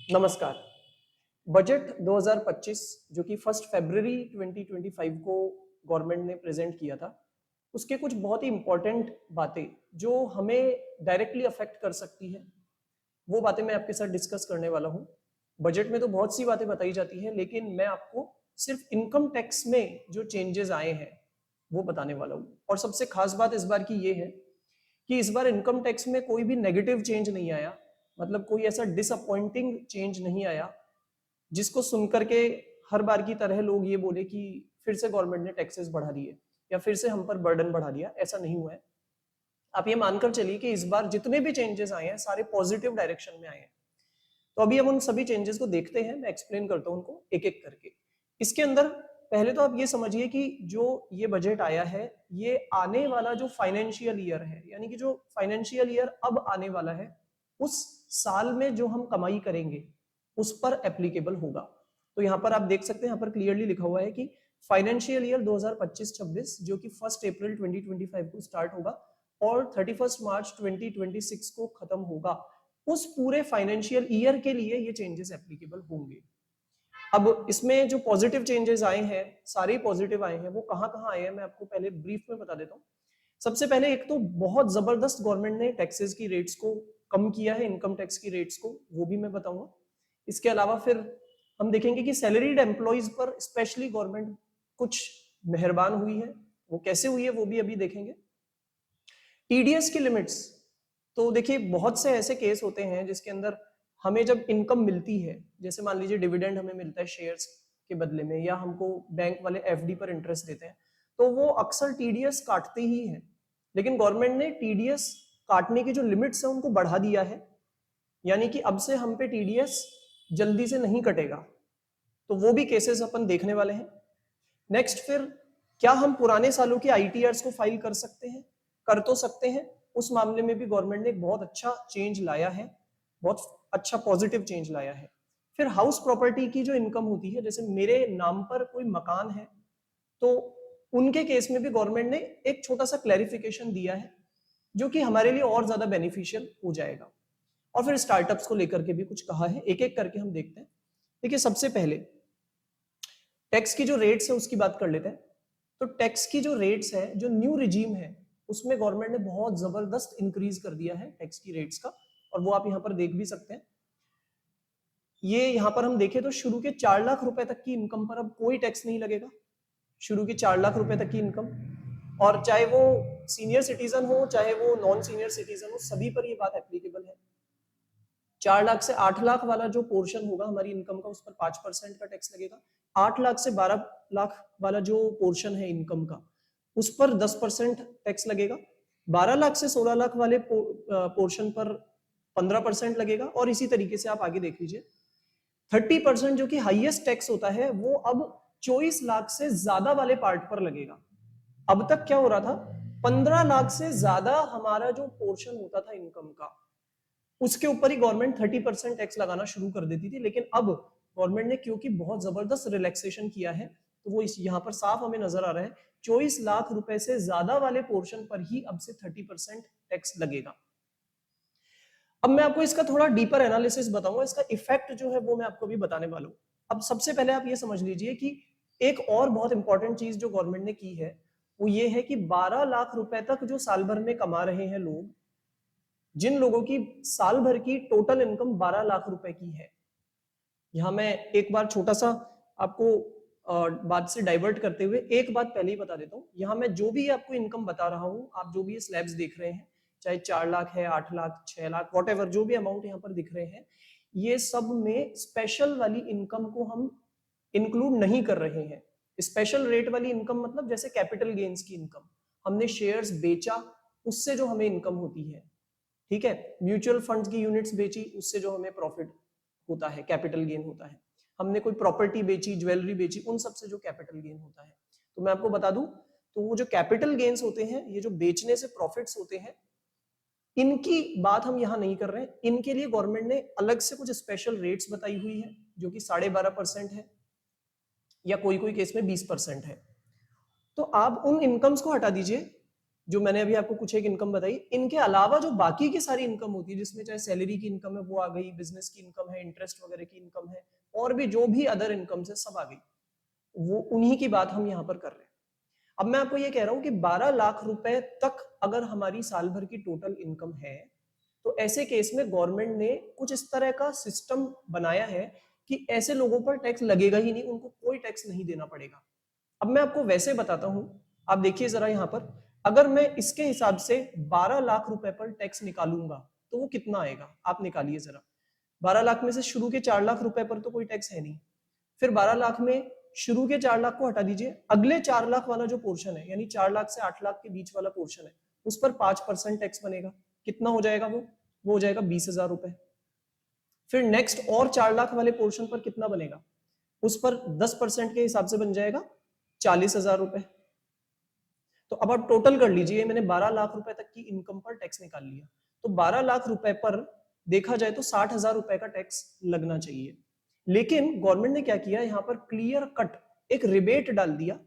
नमस्कार। बजट 2025 जो कि 1 फरवरी 2025 को गवर्नमेंट ने प्रेजेंट किया था, उसके कुछ बहुत ही इंपॉर्टेंट बातें जो हमें डायरेक्टली अफेक्ट कर सकती है, वो बातें मैं आपके साथ डिस्कस करने वाला हूँ। बजट में तो बहुत सी बातें बताई जाती है, लेकिन मैं आपको सिर्फ इनकम टैक्स में जो चेंजेस आए हैं वो बताने वाला हूँ। और सबसे खास बात इस बार की ये है कि इस बार इनकम टैक्स में कोई भी नेगेटिव चेंज नहीं आया, मतलब कोई ऐसा डिसअपॉइंटिंग चेंज नहीं आया जिसको सुनकर के हर बार की तरह लोग ये बोले कि फिर से गवर्नमेंट ने टैक्सेस बढ़ा दिए या फिर से हम पर बर्डन बढ़ा दिया। ऐसा नहीं हुआ है। आप ये मानकर चलिए कि इस बार जितने भी चेंजेस आए हैं सारे पॉजिटिव डायरेक्शन में आए हैं। तो अभी हम उन सभी चेंजेस को देखते हैं, मैं एक्सप्लेन करता हूं उनको एक एक करके। इसके अंदर पहले तो आप ये समझिए कि जो ये बजट आया है ये आने वाला जो फाइनेंशियल ईयर है, यानी कि जो फाइनेंशियल ईयर अब आने वाला है उस साल में जो हम कमाई करेंगे उस पर एप्लीकेबल होगा। तो यहाँ पर आप देख सकते हैं, यहाँ पर क्लियरली लिखा हुआ है कि फाइनेंशियल ईयर 2025-26 जो कि 1 अप्रैल 2025 को स्टार्ट होगा और 31 मार्च 2026 को खत्म होगा, उस पूरे फाइनेंशियल ईयर के लिए ये चेंजेस एप्लीकेबल होंगे। अब इसमें जो पॉजिटिव चेंजेस आए हैं, सारे पॉजिटिव आए हैं, वो कहां कहां आए हैं मैं आपको पहले ब्रीफ में बता देता हूँ। सबसे पहले एक तो बहुत जबरदस्त गवर्नमेंट ने टैक्सेस की रेट्स को कम किया है, इनकम टैक्स की रेट्स को, वो भी मैं बताऊंगा। इसके अलावा फिर हम देखेंगे कि सैलरीड एम्प्लॉइज पर स्पेशली गवर्नमेंट कुछ मेहरबान हुई है, वो कैसे हुई है वो भी अभी देखेंगे। टीडीएस की लिमिट्स, तो देखिए बहुत से ऐसे केस होते हैं जिसके अंदर हमें जब इनकम मिलती है, जैसे मान लीजिए डिविडेंड हमें मिलता है शेयर्स के बदले में, या हमको बैंक वाले एफडी पर इंटरेस्ट देते हैं, तो वो अक्सर टीडीएस काटते ही हैं। लेकिन गवर्नमेंट ने टीडीएस काटने की जो लिमिट्स है उनको बढ़ा दिया है, यानी कि अब से हम पे टीडीएस जल्दी से नहीं कटेगा। तो वो भी केसेस अपन देखने वाले हैं। नेक्स्ट फिर, क्या हम पुराने सालों के आईटीआर्स को फाइल कर सकते हैं? कर तो सकते हैं। उस मामले में भी गवर्नमेंट ने एक बहुत अच्छा चेंज लाया है, बहुत अच्छा पॉजिटिव चेंज लाया है। फिर हाउस प्रॉपर्टी की जो इनकम होती है, जैसे मेरे नाम पर कोई मकान है तो उनके केस में भी गवर्नमेंट ने एक छोटा सा क्लैरिफिकेशन दिया है जो कि हमारे लिए और ज्यादा बेनिफिशियल हो जाएगा। और फिर स्टार्टअप्स को लेकर के भी कुछ कहा है, एक एक करके हम देखते हैं। देखिए सबसे पहले टैक्स की जो रेट्स है उसकी बात कर लेते हैं। तो टैक्स की जो रेट्स है, जो न्यू रिजीम है, उसमें गवर्नमेंट ने बहुत जबरदस्त इंक्रीज कर दिया है टैक्स की रेट्स का, और वो आप यहाँ पर देख भी सकते हैं। ये यहाँ पर हम देखें तो शुरू के 4 लाख रुपए तक की इनकम पर अब कोई टैक्स नहीं लगेगा। शुरू की 4 लाख रुपए तक की इनकम, और चाहे वो सीनियर सिटीजन हो चाहे वो नॉन सीनियर सिटीजन हो, सभी पर ये बात एप्लीकेबल है। 4 लाख से 8 लाख वाला जो पोर्शन होगा हमारी इनकम का, उस पर 5% का टैक्स लगेगा। 8 लाख से 12 लाख वाला जो पोर्शन है इनकम का, उस पर 10% टैक्स लगेगा। 12 लाख से 16 लाख वाले पोर्शन पर 15% लगेगा, और इसी तरीके से आप आगे देख लीजिए। 30% जो कि हाईएस्ट टैक्स होता है वो अब 24 लाख से ज्यादा वाले पार्ट पर लगेगा। अब तक क्या हो रहा था, 15 लाख से ज्यादा हमारा जो पोर्शन होता था इनकम का, उसके ऊपर ही गवर्नमेंट 30% टैक्स लगाना शुरू कर देती थी। लेकिन अब गवर्नमेंट ने क्योंकि बहुत जबरदस्त रिलैक्सेशन किया है, तो वो इस यहाँ पर साफ हमें नजर आ रहा है, 24 लाख रुपए से ज्यादा वाले पोर्शन पर ही अब से 30% टैक्स लगेगा। अब मैं आपको इसका थोड़ा डीपर एनालिसिस बताऊंगा, इसका इफेक्ट जो है वो मैं आपको भी बताने वाला हूं। अब सबसे पहले आप ये समझ लीजिए कि एक और बहुत इंपॉर्टेंट चीज जो गवर्नमेंट ने की है वो ये है कि 12 लाख रुपए तक जो साल भर में कमा रहे हैं लोग, जिन लोगों की साल भर की टोटल इनकम 12 लाख रुपए की है, यहां मैं एक बार छोटा सा आपको बात से डाइवर्ट करते हुए एक बात पहले ही बता देता हूं। यहां मैं जो भी आपको इनकम बता रहा हूं, आप जो भी ये स्लैब्स देख रहे हैं, चाहे 4 लाख है, 8 लाख, 6 लाख, वॉट एवर, जो भी अमाउंट यहाँ पर दिख रहे हैं, ये सब में स्पेशल वाली इनकम को हम इंक्लूड नहीं कर रहे हैं। स्पेशल रेट वाली इनकम मतलब जैसे कैपिटल गेन्स की इनकम, हमने शेयर्स बेचा उससे जो हमें इनकम होती है, ठीक है, म्यूचुअल फंड्स की यूनिट्स बेची उससे जो हमें प्रॉफिट होता है, कैपिटल गेन होता है, हमने कोई प्रॉपर्टी बेची, ज्वेलरी बेची, उन सब से जो कैपिटल गेन होता है। तो मैं आपको बता दूं, तो वो जो कैपिटल गेन्स होते हैं, ये जो बेचने से प्रॉफिट्स होते हैं, इनकी बात हम यहां नहीं कर रहे हैं। इनके लिए गवर्नमेंट ने अलग से कुछ स्पेशल रेट्स बताई हुई है जो कि 12.5% है, या कोई कोई केस में 20% है। तो आप उन इनकम्स को हटा दीजिए जो मैंने अभी आपको कुछ एक इनकम बताई, इनके अलावा जो बाकी की सारी इनकम होती है, जिसमें चाहे सैलरी की इनकम है वो आ गई, बिजनेस की इनकम है, इंटरेस्ट वगैरह की इनकम है, और भी जो भी अदर इनकम है सब आ गई, वो उन्हीं की बात हम यहाँ पर कर रहे हैं। अब मैं आपको ये कह रहा हूं कि 12 लाख रुपए तक अगर हमारी साल भर की टोटल इनकम है, तो ऐसे केस में गवर्नमेंट ने कुछ इस तरह का सिस्टम बनाया है कि ऐसे लोगों पर टैक्स लगेगा ही नहीं, उनको कोई टैक्स नहीं देना पड़ेगा। अब मैं आपको वैसे बताता हूं, आप देखिए जरा यहां पर, अगर मैं इसके हिसाब से 12 लाख रुपए पर टैक्स निकालूंगा तो वो कितना आएगा, आप निकालिए जरा। 12 लाख में से शुरू के 4 लाख रुपए पर तो कोई टैक्स है नहीं, फिर 12 लाख में शुरू के 4 लाख को हटा दीजिए, अगले 4 लाख वाला जो पोर्शन है, यानी 4 लाख से 8 लाख के बीच वाला पोर्शन है, उस पर 5% टैक्स बनेगा। कितना हो जाएगा वो हो जाएगा 20,000 रुपए। फिर नेक्स्ट और 4 लाख वाले पोर्शन पर कितना बनेगा, उस पर 10% के हिसाब से बन जाएगा 40,000 रुपए। तो अब आप टोटल कर लीजिए, मैंने 12 लाख रुपए तक की इनकम पर टैक्स निकाल लिया, तो 12 लाख रुपए पर देखा जाए तो 60,000 रुपए का टैक्स लगना चाहिए। लेकिन गवर्नमेंट ने क्या किया, यहाँ पर क्लियर कट एक रिबेट डाल दिया।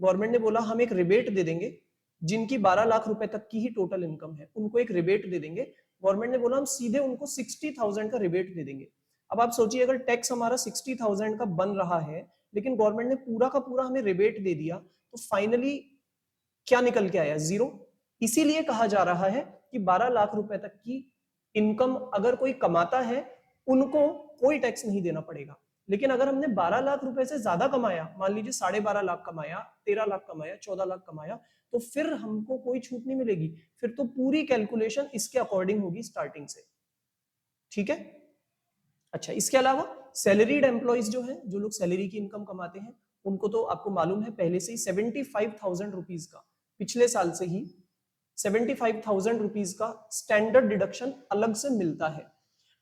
गवर्नमेंट ने बोला हम एक रिबेट दे देंगे, जिनकी 12 लाख रुपए तक की ही टोटल इनकम है उनको एक रिबेट दे देंगे। गवर्नमेंट ने बोला हम सीधे उनको 60,000 का रिबेट दे देंगे। अब आप सोचिए, अगर टैक्स हमारा 60,000 का बन रहा है, लेकिन गवर्नमेंट ने पूरा का पूरा हमें रिबेट दे दिया, तो फाइनली क्या निकल के आया, जीरो। इसीलिए कहा जा रहा है कि 12 लाख रुपए तक की इनकम अगर कोई कमाता है, उनको कोई टैक्स नहीं देना पड़ेगा। लेकिन अगर हमने 12 लाख रुपए से ज्यादा कमाया, मान लीजिए 12.5 लाख कमाया, 13 लाख कमाया, 14 लाख कमाया, तो फिर हमको कोई छूट नहीं मिलेगी, फिर तो पूरी कैलकुलेशन इसके अकॉर्डिंग होगी स्टार्टिंग से। ठीक है। अच्छा, इसके अलावा सैलरीड एम्प्लॉइज जो है, जो लोग सैलरी की इनकम कमाते हैं, उनको तो आपको मालूम है पहले से ही 75,000 रुपीज का, पिछले साल से ही 75,000 रुपीज का स्टैंडर्ड डिडक्शन अलग से मिलता है।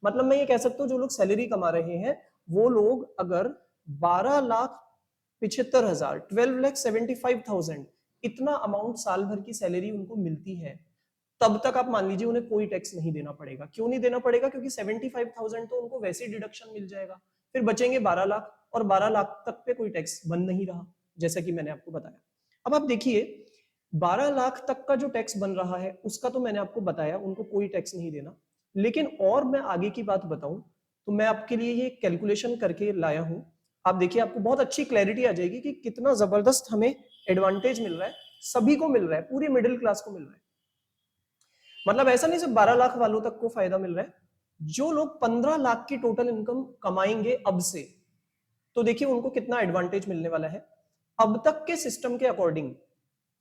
मतलब मैं ये कह सकता हूँ, जो लोग सैलरी कमा रहे हैं वो लोग अगर 12,75,000 12,75,000 इतना अमाउंट साल भर की सैलरी उनको मिलती है, तब तक आप मान लीजिए उन्हें कोई टैक्स नहीं देना पड़ेगा। क्यों नहीं देना पड़ेगा, क्योंकि 75,000 तो उनको वैसे ही डिडक्शन मिल जाएगा, फिर बचेंगे 12 लाख, और 12 लाख तक पे कोई टैक्स बन नहीं रहा, जैसा कि मैंने आपको बताया। अब आप देखिए, 12 लाख तक का जो टैक्स बन रहा है उसका तो मैंने आपको बताया, उनको कोई टैक्स नहीं देना। लेकिन और मैं आगे की बात बताऊं तो मैं आपके लिए ये कैलकुलेशन करके लाया हूं। आप देखिए, आपको बहुत अच्छी क्लैरिटी आ जाएगी कि कितना जबरदस्त हमें एडवांटेज मिल रहा है, सभी को मिल रहा है, पूरी मिडिल क्लास को मिल रहा है। मतलब ऐसा नहीं सिर्फ 12 लाख वालों तक को फायदा मिल रहा है, जो लोग 15 लाख की टोटल इनकम कमाएंगे अब से, तो देखिए उनको कितना एडवांटेज मिलने वाला है। अब तक के सिस्टम के अकॉर्डिंग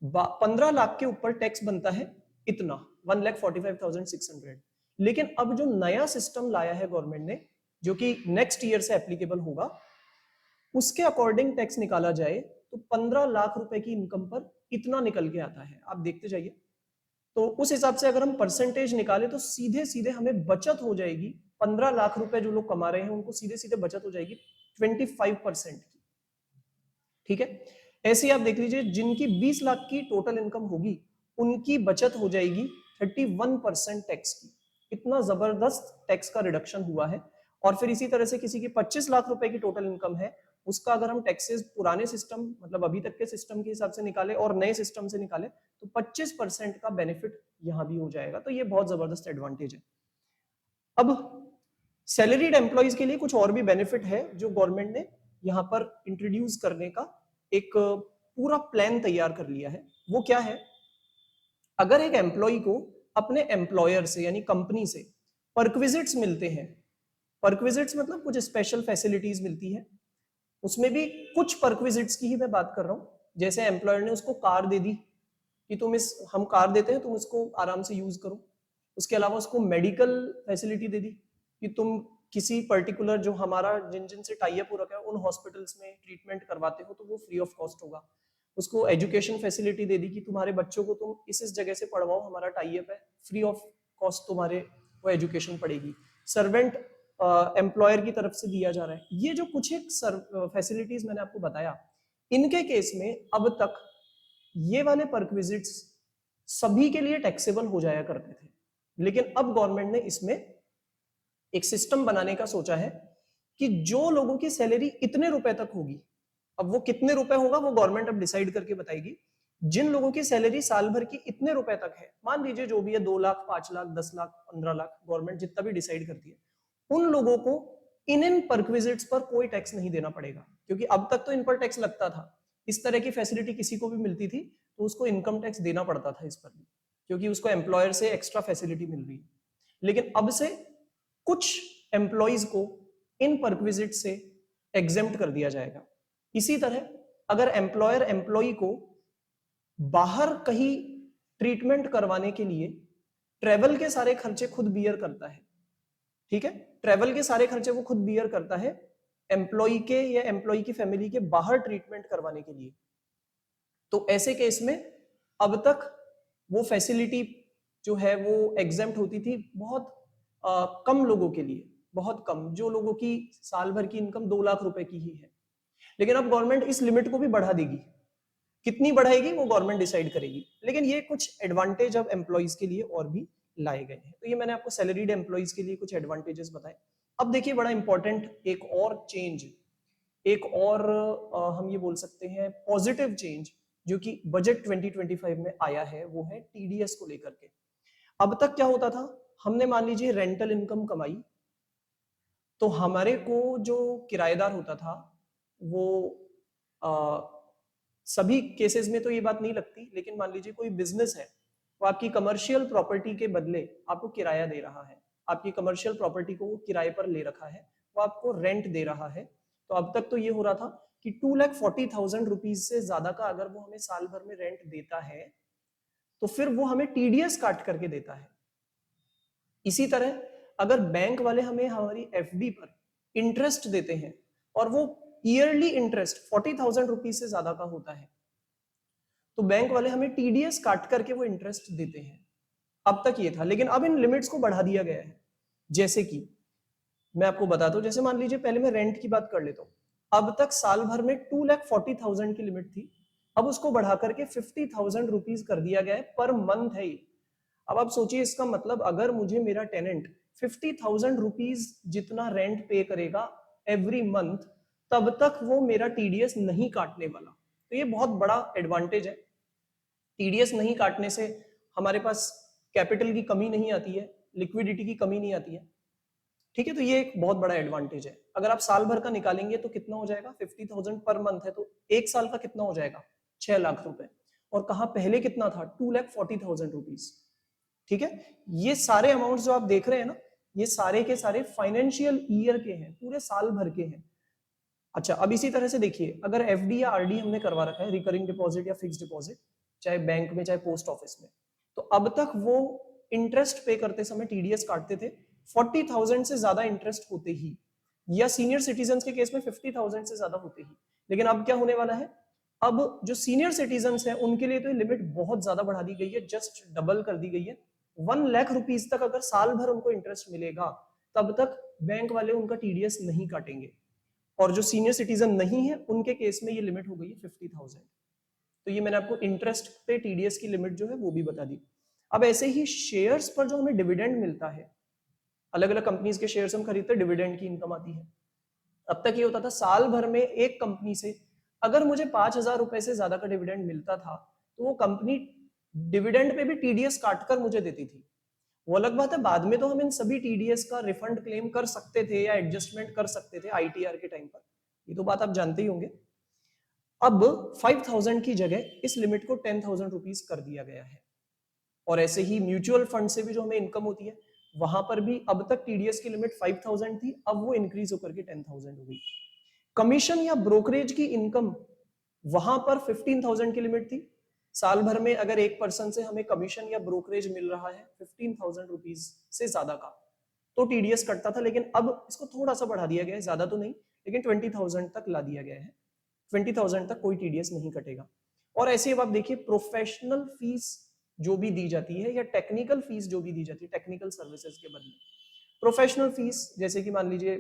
15 लाख के ऊपर टैक्स बनता है इतना, 1,45,600। लेकिन अब जो नया सिस्टम लाया है गवर्नमेंट ने, जो कि नेक्स्ट ईयर से एप्लीकेबल होगा, उसके अकॉर्डिंग टैक्स निकाला जाए तो 15 लाख रुपए की इनकम पर इतना निकल के आता है। आप देखते जाइए, तो उस हिसाब से अगर हम परसेंटेज निकाले तो सीधे सीधे हमें बचत हो जाएगी। 15 लाख रुपए जो लोग कमा रहे हैं उनको सीधे सीधे बचत हो जाएगी 25% की। ठीक है। ऐसे आप देख लीजिए, जिनकी 20 लाख की टोटल इनकम होगी उनकी बचत हो जाएगी 31% टैक्स की। इतना जबरदस्त टैक्स का रिडक्शन हुआ है। और फिर इसी तरह से किसी की 25 लाख रुपए की टोटल इनकम है, उसका अगर हम टैक्सेस पुराने सिस्टम, मतलब अभी तक के सिस्टम के हिसाब से निकाले और नए सिस्टम से निकाले, तो 25% का बेनिफिट यहां भी हो जाएगा। तो ये बहुत जबरदस्त एडवांटेज है। अब सैलरीड एम्प्लॉइज के लिए कुछ और भी बेनिफिट है जो गवर्नमेंट ने यहां पर इंट्रोड्यूस करने का एक पूरा प्लान तैयार कर लिया है। वो क्या है, अगर एक एम्प्लॉय को अपने एम्प्लॉयर से यानी कंपनी से परक्विजिट्स मिलते हैं, परक्विजिट्स मतलब कुछ स्पेशल फैसिलिटीज मिलती है, उसमें भी कुछ परक्विजिट्स की ही मैं बात कर रहा हूं। जैसे एम्प्लॉयर ने उसको कार दे दी कि हम कार देते हैं, तुम इसको आराम से यूज करो। उसके अलावा उसको मेडिकल फैसिलिटी दे दी कि तुम किसी पर्टिकुलर, जो हमारा जिन जिन से टाई अप हो रखा है उन हॉस्पिटल्स में ट्रीटमेंट करवाते हो तो वो फ्री ऑफ कॉस्ट होगा। उसको एजुकेशन फैसिलिटी दे दी कि तुम्हारे बच्चों को तुम इस जगह से पढ़वाओ, हमारा टाई अप है, फ्री ऑफ कॉस्ट तुम्हारे वो एजुकेशन पड़ेगी। सर्वेंट एम्प्लॉयर की तरफ से दिया जा रहा है। ये जो कुछ एक फैसिलिटीज मैंने आपको बताया, इनके केस में अब तक ये वाले परक्विजिट्स सभी के लिए टैक्सेबल हो जाया करते थे। लेकिन अब गवर्नमेंट ने इसमें एक सिस्टम बनाने का सोचा है कि जो लोगों की सैलरी इतने रुपए तक होगी, अब वो कितने रुपए होगा वो गवर्नमेंट अब डिसाइड करके बताएगी, जिन लोगों की सैलरी साल भर की इतने रुपए तक है, मान लीजिए जो भी है 2 लाख, 5 लाख, 10 लाख, 15 लाख, गवर्नमेंट जितना भी डिसाइड करती है, उन लोगों को इन परक्विजिट्स पर कोई टैक्स नहीं देना पड़ेगा, क्योंकि अब तक तो इन पर टैक्स लगता था। इस तरह की फैसिलिटी किसी को भी मिलती थी तो उसको इनकम टैक्स देना पड़ता था इस पर भी, क्योंकि उसको एम्प्लॉयर से एक्स्ट्रा फैसिलिटी मिल रही है। लेकिन अब से कुछ एम्प्लॉयज को इन परक्विजिट से एग्जेम्प्ट कर दिया जाएगा। इसी तरह अगर एम्प्लॉयर एम्प्लॉय को बाहर कहीं ट्रीटमेंट करवाने के लिए ट्रेवल के सारे खर्चे खुद बियर करता है, ठीक है, ट्रेवल के सारे खर्चे वो खुद बियर करता है एम्प्लॉय के या एम्प्लॉय की फैमिली के बाहर ट्रीटमेंट करवाने के लिए, तो ऐसे केस में अब तक वो फैसिलिटी जो है वो एग्जेम्प्ट होती थी बहुत कम लोगों के लिए, बहुत कम, जो लोगों की साल भर की इनकम 2 लाख रुपए की ही है। लेकिन अब गवर्नमेंट इस लिमिट को भी बढ़ा देगी, कितनी बढ़ाएगी वो गवर्नमेंट डिसाइड करेगी, लेकिन ये कुछ एडवांटेज अब एम्प्लॉइज के लिए और भी लाए गए हैं। तो ये मैंने आपको सैलरीड एम्प्लॉइज के लिए कुछ एडवांटेजेस बताए। अब देखिए बड़ा इंपॉर्टेंट एक और चेंज, एक और हम ये बोल सकते हैं पॉजिटिव चेंज जो कि बजट 2025 में आया है, वो है टीडीएस को लेकर के। अब तक क्या होता था, हमने मान लीजिए रेंटल इनकम कमाई, तो हमारे को जो किराएदार होता था वो सभी केसेस में तो ये बात नहीं लगती, लेकिन मान लीजिए कोई बिजनेस है, वो आपकी कमर्शियल प्रॉपर्टी के बदले आपको किराया दे रहा है, आपकी कमर्शियल प्रॉपर्टी को वो किराए पर ले रखा है, वो आपको रेंट दे रहा है। तो अब तक तो ये हो रहा था कि 2,40,000 रुपीज से ज्यादा का अगर वो हमें साल भर में रेंट देता है तो फिर वो हमें टीडीएस काट करके देता है। इसी तरह अगर बैंक वाले हमें हमारी एफडी पर इंटरेस्ट देते हैं और वो ईयरली इंटरेस्ट 40,000 रुपीज से ज्यादा का होता है, तो बैंक वाले हमें टीडीएस काट करके वो इंटरेस्ट देते हैं। अब तक ये था, लेकिन अब इन लिमिट्स को बढ़ा दिया गया है। जैसे कि मैं आपको बताता हूं, जैसे मान लीजिए पहले मैं रेंट की बात कर लेता हूं, अब तक साल भर में 2,40,000 की लिमिट थी, अब उसको बढ़ा करके 50,000 रुपीज कर दिया गया है, पर मंथ है ये। अब आप सोचिए, इसका मतलब अगर मुझे मेरा टेनेंट 50,000 रुपीज जितना रेंट पे करेगा एवरी मंथ, तब तक वो मेरा टीडीएस नहीं काटने वाला। तो ये बहुत बड़ा एडवांटेज है। टीडीएस नहीं काटने से हमारे पास कैपिटल की कमी नहीं आती है, लिक्विडिटी की कमी नहीं आती है, ठीक है। तो ये एक बहुत बड़ा एडवांटेज है। अगर आप साल भर का निकालेंगे तो कितना हो जाएगा, 50,000 पर मंथ है, तो एक साल का कितना हो जाएगा, 6 लाख रुपए। और कहा पहले कितना था, 2,40,000 रुपीज, ठीक है। ये सारे अमाउंट जो आप देख रहे हैं ना, ये सारे के सारे फाइनेंशियल ईयर के हैं, पूरे साल भर के हैं। अच्छा, अब इसी तरह से देखिए, अगर एफडी या आरडी हमने करवा रखा है, रिकरिंग डिपॉजिट या फिक्स डिपॉजिट, चाहे बैंक में चाहे पोस्ट ऑफिस में, तो अब तक वो इंटरेस्ट पे करते समय टीडीएस काटते थे 40,000 से ज्यादा इंटरेस्ट होते ही, या सीनियर सिटीजन के केस में 50,000 से ज्यादा होते ही। लेकिन अब क्या होने वाला है, अब जो सीनियर सिटीजन है उनके लिए तो ये लिमिट बहुत ज्यादा बढ़ा दी गई है, जस्ट डबल कर दी गई है। 1 लाख रुपीज तक अगर साल भर उनको इंटरेस्ट मिलेगा, तब तक बैंक वाले उनका टीडीएस नहीं काटेंगे। और जो सीनियर सिटीजन नहीं है उनके केस में ये लिमिट हो गई है 50,000। तो ये मैंने आपको इंटरेस्ट पे टीडीएस की लिमिट जो है वो भी बता दी। अब ऐसे ही शेयर्स पर जो हमें डिविडेंड मिलता है, अलग अलग कंपनीज के शेयर्स हम खरीदते, डिविडेंड की इनकम आती है। अब तक ये होता था साल भर में एक कंपनी से अगर मुझे 5,000 रुपए से ज्यादा का डिविडेंड मिलता था, तो वो कंपनी डिविडेंड पे भी टीडीएस काटकर मुझे देती थी। वो अलग बात है, बाद में तो हम इन सभी टीडीएस का रिफंड क्लेम कर सकते थे या एडजस्टमेंट कर सकते थे आईटीआर के टाइम पर, ये तो बात आप जानते ही होंगे। अब 5,000 की जगह इस लिमिट को 10,000 रुपीज कर दिया गया है। और ऐसे ही म्यूचुअल फंड से भी जो हमें इनकम होती है, वहां पर भी अब तक टीडीएस की लिमिट 5,000 थी, अब वो इंक्रीज होकर के 10,000 हो गई। कमीशन या ब्रोकरेज की इनकम, वहां पर 15,000 की लिमिट थी। साल भर में अगर एक पर्सन से हमें कमीशन या ब्रोकरेज मिल रहा है 15,000 रुपीज से ज्यादा का, तो टीडीएस कटता था। लेकिन अब इसको थोड़ा सा बढ़ा दिया गया है, ज्यादा तो नहीं, लेकिन 20,000 तक ला दिया गया है। 20,000 तक कोई टीडीएस नहीं कटेगा। और ऐसे अब आप देखिए, प्रोफेशनल फीस जो भी दी जाती है या टेक्निकल फीस जो भी दी जाती है, टेक्निकल सर्विसेज के बदले प्रोफेशनल फीस, जैसे कि मान लीजिए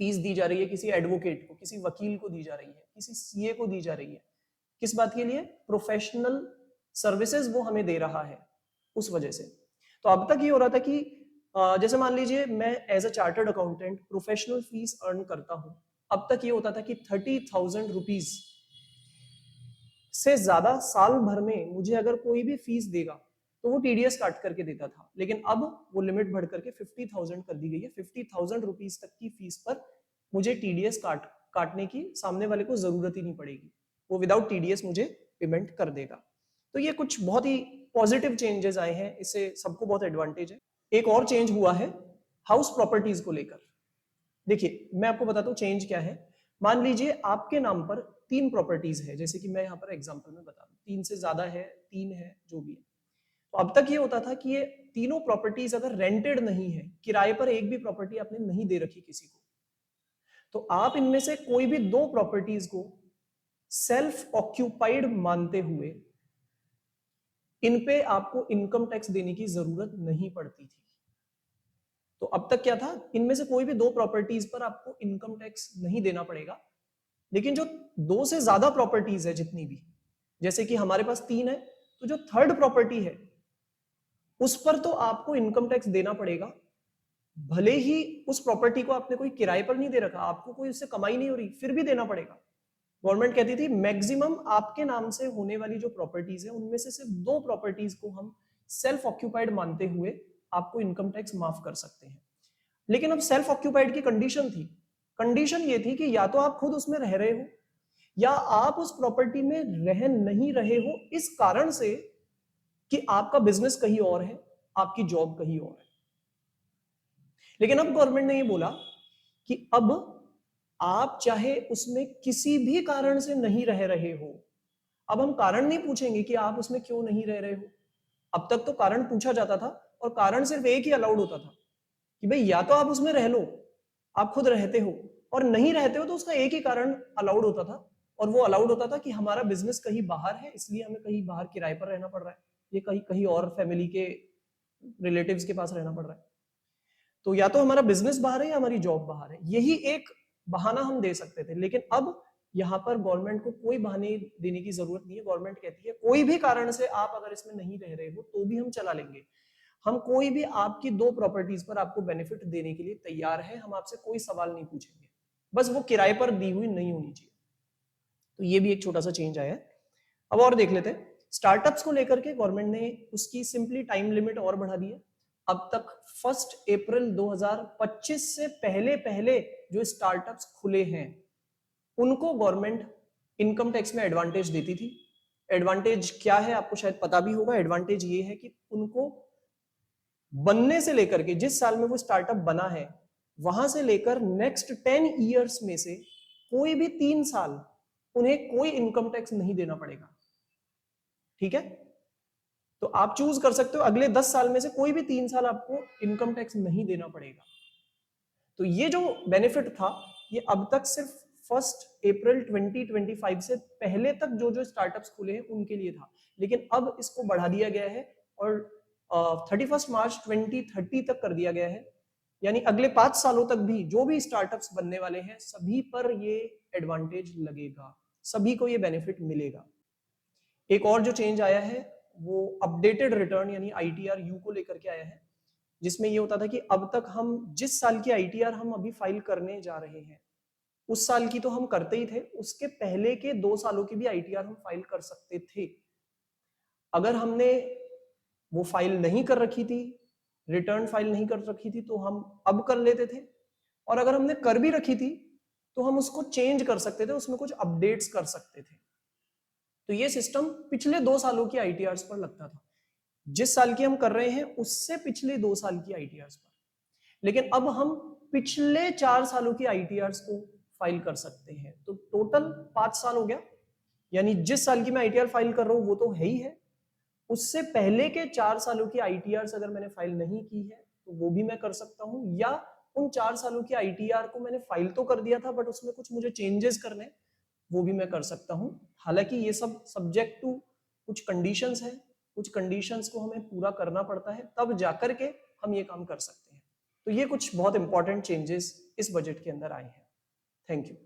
फीस दी जा रही है किसी एडवोकेट को, किसी वकील को दी जा रही है, किसी सीए को दी जा रही है, किस बात के लिए, प्रोफेशनल सर्विसेज वो हमें दे रहा है उस वजह से। तो अब तक ये हो रहा था कि जैसे मान लीजिए मैं as a chartered accountant professional fees earn करता हूं, अब तक ये होता था कि 30,000 रुपीज से ज्यादा साल भर में मुझे अगर कोई भी फीस देगा तो वो टीडीएस काट करके देता था, लेकिन अब वो लिमिट बढ़ करके 50,000 कर दी गई है। 50,000 रुपीज तक की फीस पर मुझे टीडीएस काटने की सामने वाले को जरूरत ही नहीं पड़ेगी, वो विदाउट टीडीएस मुझे पेमेंट कर देगा। तो ये कुछ बहुत ही पॉजिटिव चेंजेस आए हैं, इससे सबको बहुत एडवांटेज है। एक और चेंज हुआ है हाउस प्रॉपर्टीज को लेकर। देखिए मैं आपको बताता हूँ चेंज क्या है। मान लीजिए आपके नाम पर 3 प्रॉपर्टीज है, जैसे कि मैं यहाँ पर एग्जांपल में बता दूं, 3 से ज्यादा है, 3 है, जो भी है। तो अब तक ये होता था कि ये तीनों प्रॉपर्टीज अगर रेंटेड नहीं है, किराए पर एक भी प्रॉपर्टी आपने नहीं दे रखी किसी को, तो आप इनमें से कोई भी 2 प्रॉपर्टीज को सेल्फ ऑक्यूपाइड मानते हुए इन पे आपको इनकम टैक्स देने की जरूरत नहीं पड़ती थी। तो अब तक क्या था, इनमें से कोई भी 2 प्रॉपर्टीज पर आपको इनकम टैक्स नहीं देना पड़ेगा, लेकिन जो 2 से ज्यादा प्रॉपर्टीज है जितनी भी, जैसे कि हमारे पास 3 है, तो जो थर्ड प्रॉपर्टी है उस पर तो आपको इनकम टैक्स देना पड़ेगा, भले ही उस प्रॉपर्टी को आपने कोई किराए पर नहीं दे रखा, आपको कोई उससे कमाई नहीं हो रही, फिर भी देना पड़ेगा। गवर्नमेंट कहती थी मैक्सिमम आपके नाम से होने वाली जो प्रॉपर्टीज है उनमें से सिर्फ 2 प्रॉपर्टीज को हम सेल्फ ऑक्यूपाइड मानते हुए आपको इनकम टैक्स माफ कर सकते हैं। लेकिन अब सेल्फ ऑक्यूपाइड की कंडीशन थी, कंडीशन ये थी कि या तो आप खुद उसमें रह रहे हो या आप उस प्रॉपर्टी में रह नहीं रहे हो इस कारण से कि आपका बिजनेस कहीं और है, आपकी जॉब कहीं और है। लेकिन अब गवर्नमेंट ने ये बोला कि अब आप चाहे उसमें किसी भी कारण से नहीं रह रहे हो, अब हम कारण नहीं पूछेंगे कि आप उसमें क्यों नहीं रह रहे हो। अब तक तो कारण पूछा जाता था और कारण सिर्फ एक ही अलाउड होता था कि भाई या तो आप उसमें रह लो, आप खुद रहते हो, और नहीं रहते हो तो उसका एक ही कारण अलाउड होता था, और वो अलाउड होता था कि हमारा बिजनेस कहीं बाहर है इसलिए हमें कहीं बाहर किराए पर रहना पड़ रहा है, ये कहीं कहीं और फैमिली के रिलेटिव्स के पास रहना पड़ रहा है। तो या तो हमारा बिजनेस बाहर है या हमारी जॉब बाहर है, यही एक बहाना हम दे सकते थे। लेकिन अब यहाँ पर गवर्नमेंट को कोई बहाने देने की जरूरत नहीं है। गवर्नमेंट कहती है कोई भी कारण से आप अगर इसमें नहीं रह रहे हो तो भी हम चला लेंगे, हम कोई भी आपकी 2 प्रॉपर्टीज पर आपको बेनिफिट देने के लिए तैयार है, हम आपसे कोई सवाल नहीं पूछेंगे, बस वो किराए पर दी हुई नहीं होनी चाहिए। तो ये भी एक छोटा सा चेंज आया है। अब और देख लेते हैं स्टार्टअप्स को लेकर के गवर्नमेंट ने उसकी सिंपली टाइम लिमिट और बढ़ा दी है। अब तक 1 अप्रैल 2025 से पहले पहले जो स्टार्टअप्स खुले हैं उनको गवर्नमेंट इनकम टैक्स में एडवांटेज देती थी। एडवांटेज क्या है आपको शायद पता भी होगा। एडवांटेज ये है कि उनको बनने से लेकर के जिस साल में वो स्टार्टअप बना है वहां से लेकर नेक्स्ट 10 ईयर्स में से कोई भी 3 साल उन्हें कोई इनकम टैक्स नहीं देना पड़ेगा। ठीक है, तो आप चूज कर सकते हो अगले 10 साल में से कोई भी 3 साल आपको इनकम टैक्स नहीं देना पड़ेगा। तो ये जो बेनिफिट था ये अब तक सिर्फ 1 अप्रैल 2025 से पहले तक जो जो स्टार्टअप्स खुले हैं उनके लिए था, लेकिन अब इसको बढ़ा दिया गया है और 31 मार्च 2030 तक कर दिया गया है। यानी अगले 5 सालों तक भी जो भी स्टार्टअप्स बनने वाले हैं सभी पर ये एडवांटेज लगेगा, सभी को ये बेनिफिट मिलेगा। एक और जो चेंज आया है वो अपडेटेड रिटर्न यानी आईटीआर यू को लेकर के आया है, जिसमें ये होता था कि अब तक हम जिस साल की आईटीआर हम अभी फाइल करने जा रहे हैं उस साल की तो हम करते ही थे, उसके पहले के 2 सालों की भी आईटीआर हम फाइल कर सकते थे। अगर हमने वो फाइल नहीं कर रखी थी, रिटर्न फाइल नहीं कर रखी थी, तो हम अब कर लेते थे, और अगर हमने कर भी रखी थी तो हम उसको चेंज कर सकते थे, उसमें कुछ अपडेट्स कर सकते थे। तो ये सिस्टम पिछले 2 सालों की आईटीआर पर लगता था, जिस साल की हम कर रहे हैं उससे पिछले 2 साल की आईटीआर पर। लेकिन अब हम पिछले 4 सालों की आईटीआर को फाइल कर सकते हैं, तो टोटल 5 साल हो गया। यानी जिस साल की मैं आईटीआर फाइल कर रहा हूं वो तो है ही है, उससे पहले के 4 सालों की आईटीआर अगर मैंने फाइल नहीं की है तो वो भी मैं कर सकता हूं, या उन 4 सालों की आईटीआर को मैंने फाइल तो कर दिया था बट उसमें कुछ मुझे चेंजेस करने, वो भी मैं कर सकता हूं। हालांकि ये सब सब्जेक्ट टू कुछ कंडीशंस है, कुछ कंडीशंस को हमें पूरा करना पड़ता है तब जाकर के हम ये काम कर सकते हैं। तो ये कुछ बहुत इंपॉर्टेंट चेंजेस इस बजट के अंदर आए हैं। Thank you.